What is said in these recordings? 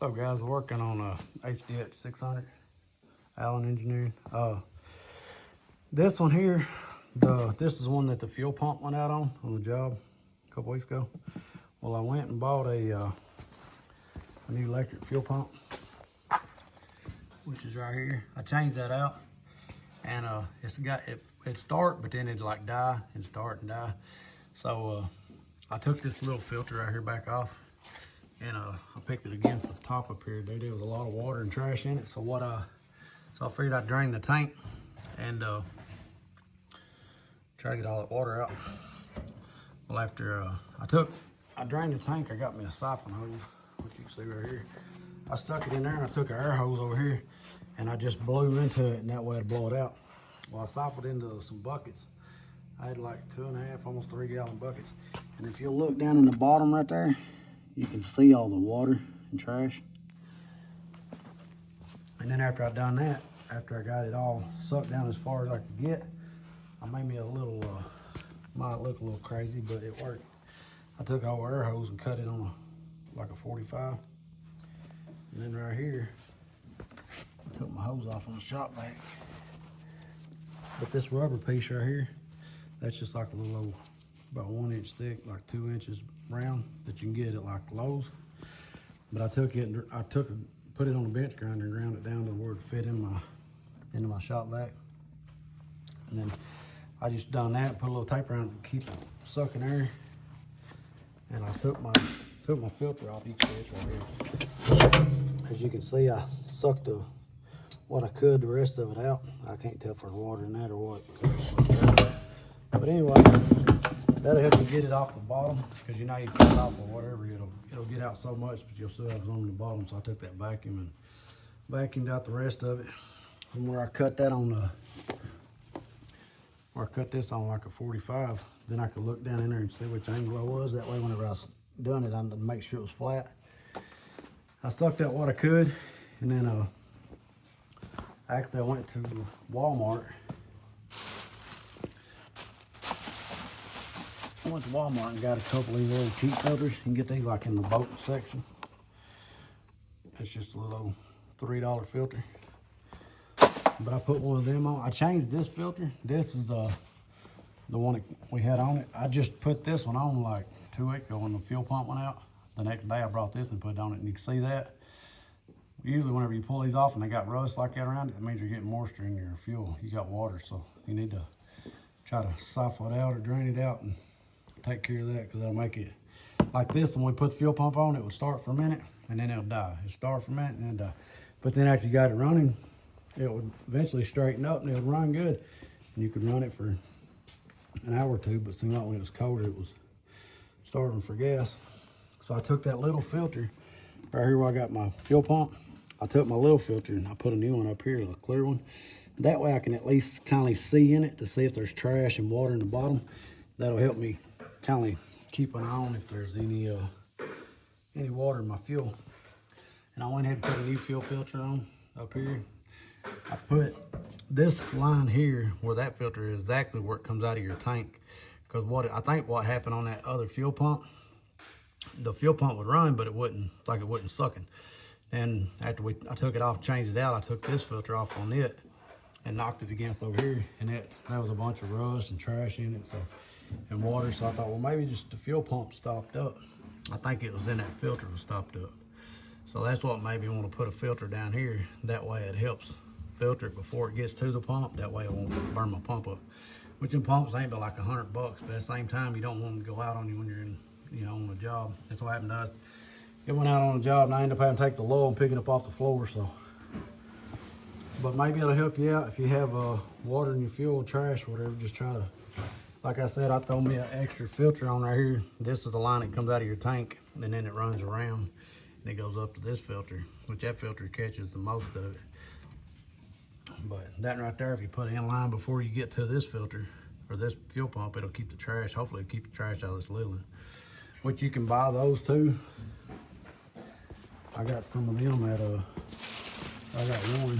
So guys, we're working on a HDX 600, Allen Engineering. This one here, this is one that the fuel pump went out on the job a couple weeks ago. Well, I went and bought a new electric fuel pump, which is right here. I changed that out, and it start, but then it like die and start and die. So I took this little filter right here back off, and I picked it against the top up here. There was a lot of water and trash in it. So I figured I'd drain the tank and try to get all that water out. Well, after I drained the tank, I got me a siphon hose, which you can see right here. I stuck it in there and I took an air hose over here and I just blew into it, and that way I'd blow it out. Well, I siphoned into some buckets. I had like 2.5, almost 3 gallon buckets. And if you'll look down in the bottom right there, you can see all the water and trash. And then after I done that, after I got it all sucked down as far as I could get, I made me a little, might look a little crazy, but it worked. I took our air hose and cut it on like a 45. And then right here, I took my hose off on the shop vac. But this rubber piece right here, that's just like a little old, about 1 inch thick, like 2 inches round, that you can get at like Lowe's. But I took it and put it on a bench grinder and ground it down to where it fit into my shop vac. And then I just done that, put a little tape around it to keep it sucking air. And I took my filter off each bench right here. As you can see, I sucked what I could, the rest of it out. I can't tell if there's water in that or what. But anyway, that'll help you get it off the bottom, because you know you cut it off or whatever, it'll get out so much, but you'll still have some on the bottom. So I took that vacuum and vacuumed out the rest of it. From where I cut that or I cut this on like a 45, then I could look down in there and see which angle I was. That way, whenever I was done it, I'd make sure it was flat. I sucked out what I could, and then actually I went to Walmart. I went to Walmart and got a couple of these little cheap filters. You can get these like in the boat section. It's just a little $3 filter. But I put one of them on. I changed this filter. This is the one that we had on it. I just put this one on like 2 weeks ago when the fuel pump went out. The next day I brought this and put it on it, and you can see that. Usually whenever you pull these off and they got rust like that around it, it means you're getting moisture in your fuel. You got water, so you need to try to siphon it out or drain it out and take care of that, because that'll make it like this. When we put the fuel pump on, it would start for a minute and then it'll die. It'll start for a minute and then die. But then after you got it running, it would eventually straighten up and it would run good. And you could run it for an hour or two, but it seemed like when it was colder, it was starving for gas. So I took that little filter right here where I got my fuel pump. I took my little filter and I put a new one up here, a clear one. That way I can at least kind of see in it to see if there's trash and water in the bottom. That'll help me kind of keep an eye on if there's any water in my fuel. And I went ahead and put a new fuel filter on up here. I put this line here where that filter is exactly where it comes out of your tank. Because I think what happened on that other fuel pump, the fuel pump would run, but it wouldn't sucking. And after I took it off, changed it out, I took this filter off on it and knocked it against over here, and that was a bunch of rust and trash in it, and water. So I thought, well, maybe just the fuel pump stopped up. I think it was in that filter was stopped up. So that's what made me want to put a filter down here. That way it helps filter it before it gets to the pump. That way it won't burn my pump up. Which in pumps ain't but like $100, but at the same time, you don't want them to go out on you when you're on a job. That's what happened to us. It went out on a job and I ended up having to take the low and picking up off the floor. So, but maybe it'll help you out if you have water in your fuel, trash, whatever. Just try to, like I said, I throw me an extra filter on right here. This is the line that comes out of your tank, and then it runs around and it goes up to this filter, which that filter catches the most of it. But that right there, if you put it in line before you get to this filter or this fuel pump, it'll keep the trash, hopefully it'll keep the trash out of this lily. Which you can buy those too. I got some of them at I got one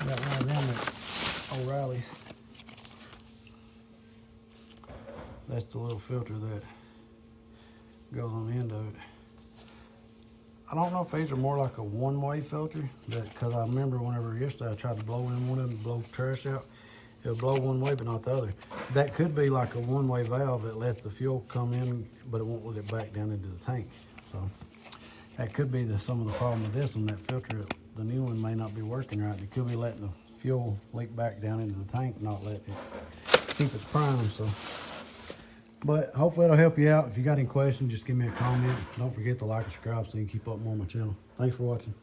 of them at O'Reilly's. That's the little filter that goes on the end of it. I don't know if these are more like a one-way filter, because I remember whenever yesterday I tried to blow in one of them to blow trash out, it would blow one way but not the other. That could be like a one-way valve that lets the fuel come in, but it won't let it back down into the tank. So that could be some of the problem with this one. That filter, the new one may not be working right. It could be letting the fuel leak back down into the tank, not letting it keep its prime. So, but hopefully it'll help you out. If you got any questions, just give me a comment. Don't forget to like and subscribe so you can keep up more on my channel. Thanks for watching.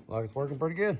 Like it's working pretty good.